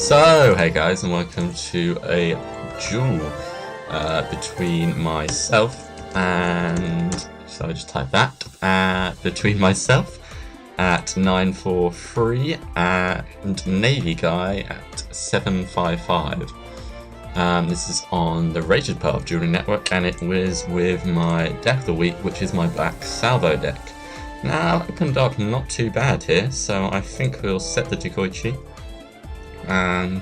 So, hey guys, and welcome to a duel between myself and, so I just type that, between myself at 943 and Navy Guy at 755. This is on the rated part of Duel Network, and it was with my deck of the week, which is my black salvo deck. Now, opened up not too bad here, so I think we'll set the Decoichi and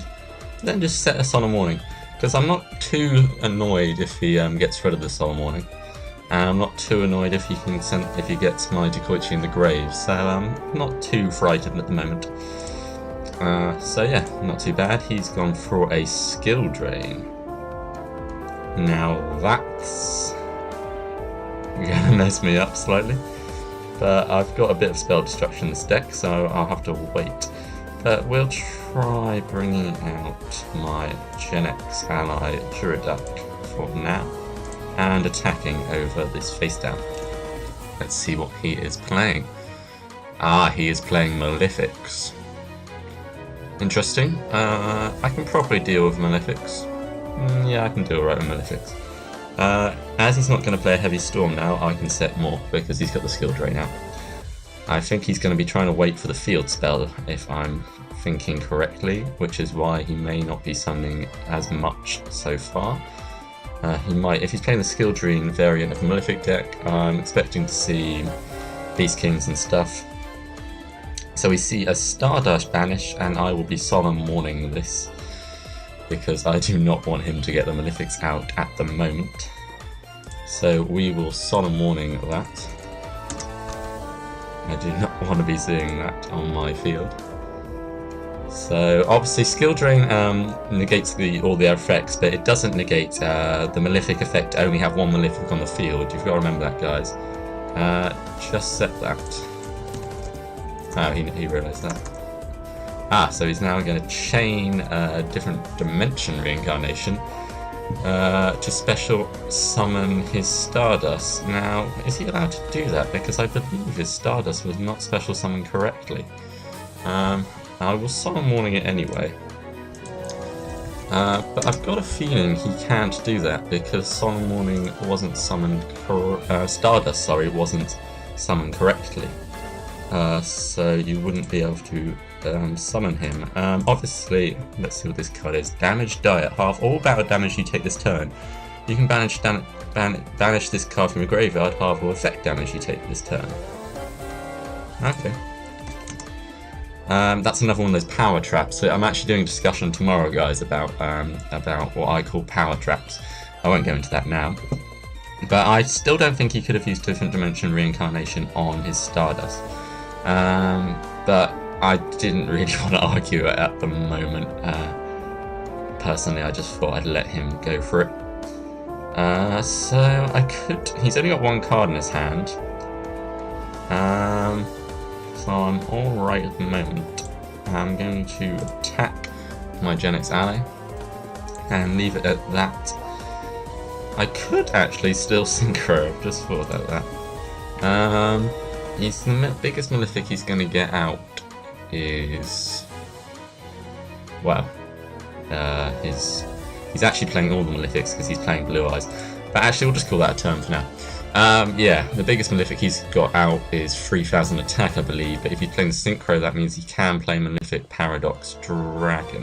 then just set a Solemn Warning, because I'm not too annoyed if he gets rid of the Solemn Warning, and I'm not too annoyed if he gets my Decoichi in the grave, so I'm not too frightened at the moment. So yeah, not too bad. He's gone for a skill drain. Now that's gonna mess me up slightly, but I've got a bit of spell destruction in this deck, so I'll have to wait. But we'll try bringing out my Gen X ally Durak for now, and attacking over this face down. Let's see what he is playing. He is playing Malefics. Interesting. I can probably deal with Malefics. Yeah, I can do alright with Malefics. As he's not going to play a Heavy Storm now, I can set more, because he's got the skill drain out. I think he's going to be trying to wait for the field spell, if I'm thinking correctly, which is why he may not be summoning as much so far. He might, if he's playing the skill drain variant of Malefic deck, I'm expecting to see Beast Kings and stuff. So we see a Stardust banish, and I will be Solemn Warning this, because I do not want him to get the Malefics out at the moment. So we will Solemn Warning that. I do not want to be seeing that on my field. So obviously Skill Drain negates all the effects, but it doesn't negate the Malefic effect to only have one Malefic on the field. You've got to remember that, guys. Just set that. Oh, he realised that. So he's now going to chain a different dimension reincarnation to special summon his Stardust. Now, is he allowed to do that? Because I believe his Stardust was not special summoned correctly. I will Solemn Warning it anyway. But I've got a feeling he can't do that, because Solemn Warning wasn't summoned Stardust, sorry, wasn't summoned correctly. So you wouldn't be able to summon him. Obviously, let's see what this card is. Damage die at half all battle damage you take this turn. You can banish this card from your graveyard, half all effect damage you take this turn. Okay. That's another one of those power traps. So I'm actually doing a discussion tomorrow, guys, about what I call power traps. I won't go into that now. But I still don't think he could have used different dimension reincarnation on his Stardust. But I didn't really want to argue it at the moment. Personally, I just thought I'd let him go for it. So I could. He's only got one card in his hand. So I'm alright at the moment. I'm going to attack my Gen X ally and leave it at that. I could actually still Synchro, I've just thought about that. He's the biggest Malefic he's going to get out is, well, he's actually playing all the Malefics because he's playing Blue Eyes. But actually, we'll just call that a turn for now. Yeah, the biggest Malefic he's got out is 3000 attack, I believe. But if he's playing the Synchro, that means he can play Malefic Paradox Dragon,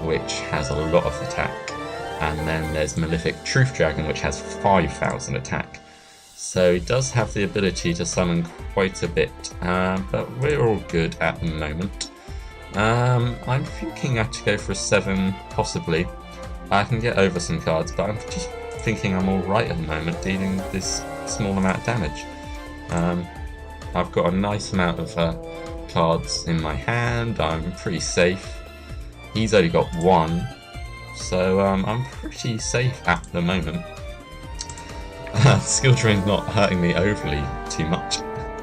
which has a lot of attack. And then there's Malefic Truth Dragon, which has 5000 attack. So he does have the ability to summon quite a bit, but we're all good at the moment. I'm thinking I have to go for a 7, possibly. I can get over some cards, but I'm just thinking I'm alright at the moment, dealing this small amount of damage. I've got a nice amount of cards in my hand, I'm pretty safe. He's only got 1. So I'm pretty safe at the moment. Skill Drain's not hurting me overly too much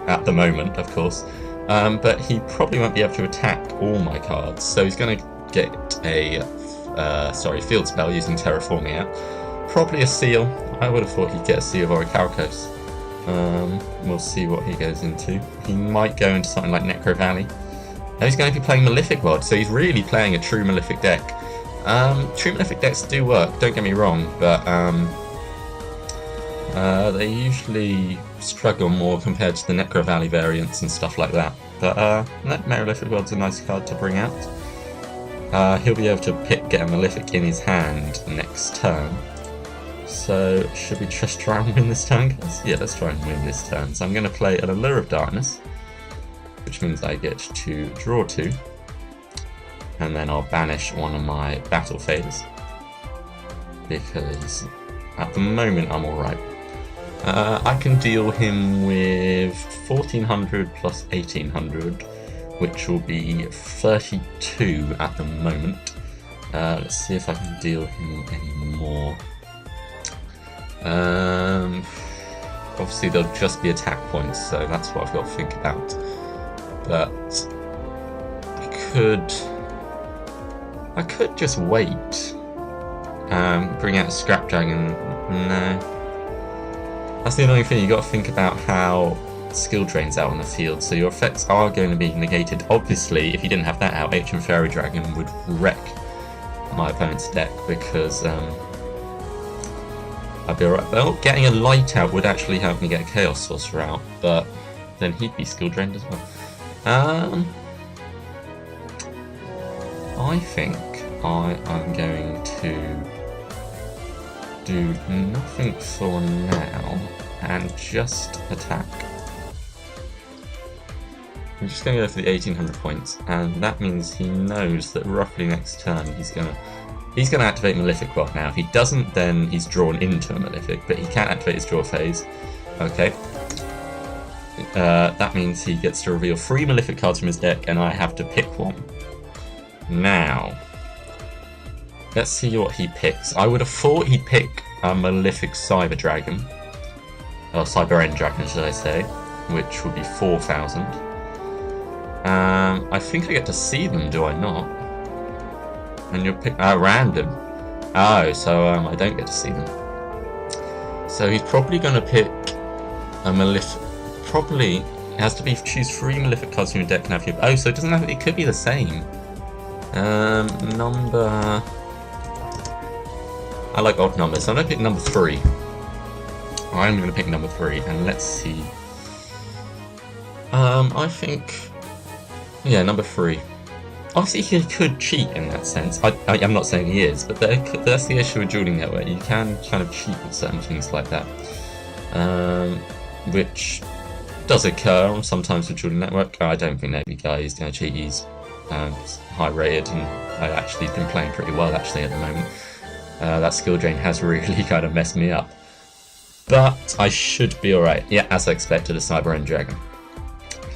at the moment, of course. But he probably won't be able to attack all my cards. So he's going to get a field spell using Terraforming out. Probably a seal. I would have thought he'd get a seal or a Orichalcos. We'll see what he goes into. He might go into something like Necro Valley. And he's going to be playing Malefic World, so he's really playing a true Malefic deck. True Malefic decks do work, don't get me wrong, but they usually struggle more compared to the Necro Valley variants and stuff like that. But Malefic World's a nice card to bring out. He'll be able to get a Malefic in his hand next turn. So, should we just try and win this turn, guys? Yeah, let's try and win this turn. So I'm going to play an Allure of Darkness, which means I get to draw 2. And then I'll banish one of my battle faders, because at the moment I'm alright. I can deal him with 1400 plus 1800, which will be 32 at the moment. Let's see if I can deal him any more. Obviously there'll just be attack points, so that's what I've got to think about. But I could just wait. Bring out a Scrap Dragon. No. That's the annoying thing, you got to think about how skill drain's out on the field, so your effects are going to be negated. Obviously, if you didn't have that out, Ancient Fairy Dragon would wreck my opponent's deck, because I'd be alright. Well, getting a Light out would actually help me get a Chaos Sorcerer out, but then he'd be skill drained as well. I think I am going to do nothing for now and just attack. I'm just going to go for the 1800 points, and that means he knows that roughly next turn he's going to activate Malefic World. Now, if he doesn't, then he's drawn into a Malefic, but he can't activate his draw phase. Okay. That means he gets to reveal 3 Malefic cards from his deck, and I have to pick one. Now, let's see what he picks. I would have thought he'd pick a Malefic Cyber Dragon, or Cyber End Dragon, should I say, which would be 4,000. I think I get to see them, do I not? And you'll pick random. Oh, so I don't get to see them. So he's probably going to pick a Malefic. Probably it has to be choose 3 Malefic cards from your deck and have your. Oh, so it doesn't have. It could be the same. Number. I like odd numbers, so I'm going to pick number 3. I'm going to pick number 3, and let's see. I think. Yeah, number 3. Obviously, he could cheat in that sense. I'm not saying he is, but that's the issue with Dueling Network. You can kind of cheat with certain things like that, which does occur sometimes with Dueling Network. I don't think that guy is going to cheat. He's high rated, and I've actually been playing pretty well actually at the moment. That skill drain has really kind of messed me up, but I should be alright. Yeah, as I expected, a Cyber End Dragon.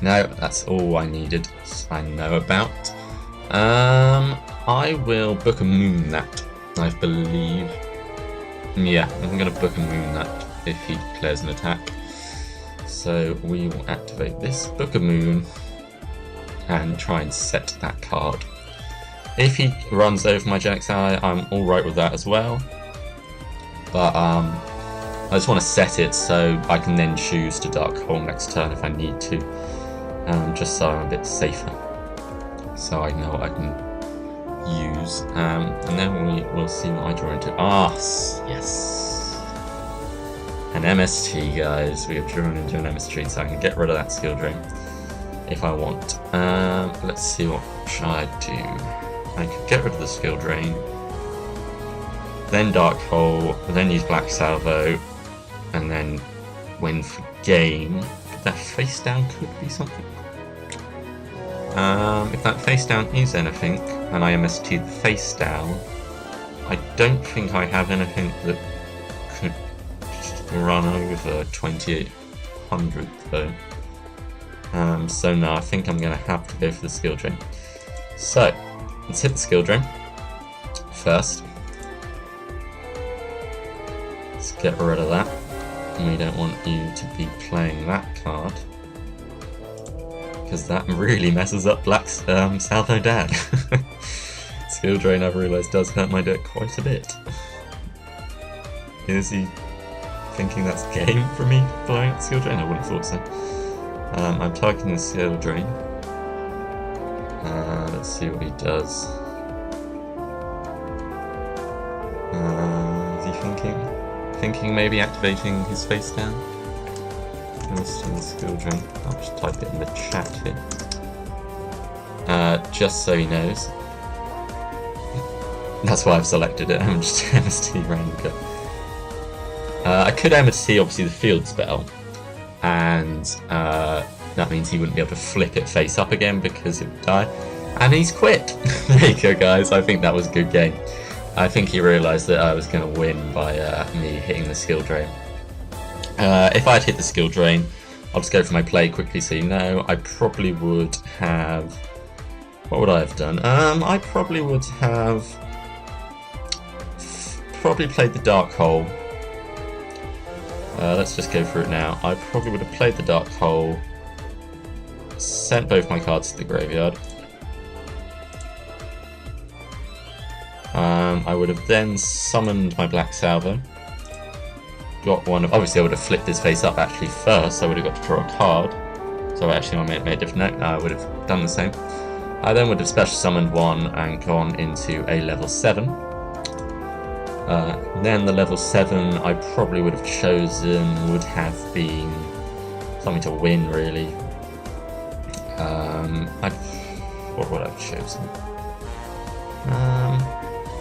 No, that's all I needed. I know about. I will book a Moon that, I believe. Yeah, I'm going to book a Moon that if he declares an attack. So we will activate this, book a Moon, and try and set that card. If he runs over my Genex Ally, I'm alright with that as well. But I just want to set it so I can then choose to Dark Hole next turn if I need to. Just so I'm a bit safer. So I know what I can use. And then we'll see what I draw into. Ah, yes! An MST, guys. We have drawn into an MST, so I can get rid of that skill drain if I want. Let's see what should I do. I could get rid of the skill drain, then Dark Hole, then use Black Salvo, and then win for game. That face down could be something. If that face down is anything, and I MST the face down, I don't think I have anything that could just run over 2800 though. So no, I think I'm going to have to go for the skill drain. So, let's hit the skill drain first. Let's get rid of that. We don't want you to be playing that card, because that really messes up Black's SalvoDAD. Skill drain, I've realised, does hurt my deck quite a bit. Is he thinking that's game for me blowing up skill drain? I wouldn't have thought so. I'm targeting the skill drain. let's see what he does. Is he thinking maybe activating his face down? Instant skill drain. I'll just type it in the chat here. Just so he knows. That's why I've selected it. I'm just MST random cut. I could MST obviously the field spell, and that means he wouldn't be able to flick it face up again because it would die. And he's quit! There you go, guys. I think that was a good game. I think he realised that I was going to win by me hitting the skill drain. If I had hit the skill drain, I'll just go for my play quickly so you know. I probably would have... What would I have done? I probably would have... Probably played the Dark Hole. Let's just go through it now. I probably would have played the Dark Hole, sent both my cards to the graveyard. I would have then summoned my Black Salvo. Got one of... Obviously I would have flipped his face up actually first, so I would have got to draw a card. So actually I made a different note. I would have done the same. I then would have special summoned one and gone into a level 7. Then the level 7 I probably would have chosen would have been something to win, really. What would I have chosen?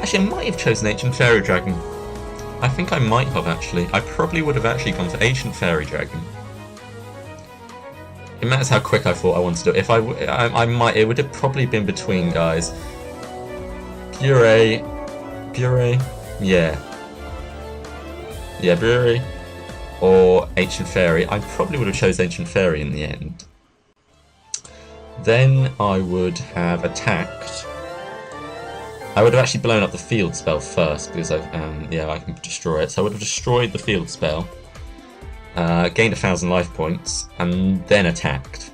Actually, I might have chosen Ancient Fairy Dragon. I think I might have, actually. I probably would have actually gone for Ancient Fairy Dragon. It matters how quick I thought I wanted to do it. If I might, it would have probably been between, guys. Bure, yeah. Yeah, Brewery or Ancient Fairy. I probably would have chose Ancient Fairy in the end. Then I would have attacked. I would have actually blown up the field spell first because I can destroy it. So I would have destroyed the field spell, gained 1,000 life points, and then attacked.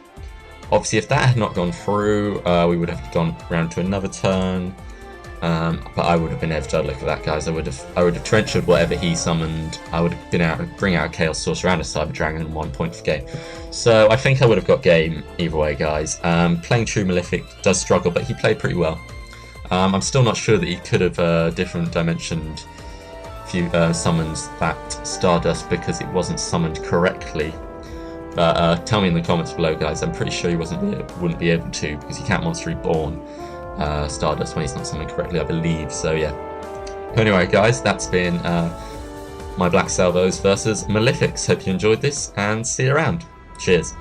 Obviously, if that had not gone through, we would have gone round to another turn. But I would have been able to look at that, guys. I would have trenchard whatever he summoned. I would have been able to bring out a Chaos Sorcerer and a Cyber Dragon and 1 point for game. So I think I would have got game either way, guys. Playing True Malefic does struggle, but he played pretty well. I'm still not sure that he could have different dimensioned summoned that Stardust because it wasn't summoned correctly. But tell me in the comments below, guys. I'm pretty sure he wouldn't be able to because he can't Monster Reborn Stardust when he's not summoned correctly, I believe. So yeah. Anyway, guys, that's been my Black Salvos versus Malefics. Hope you enjoyed this and see you around. Cheers.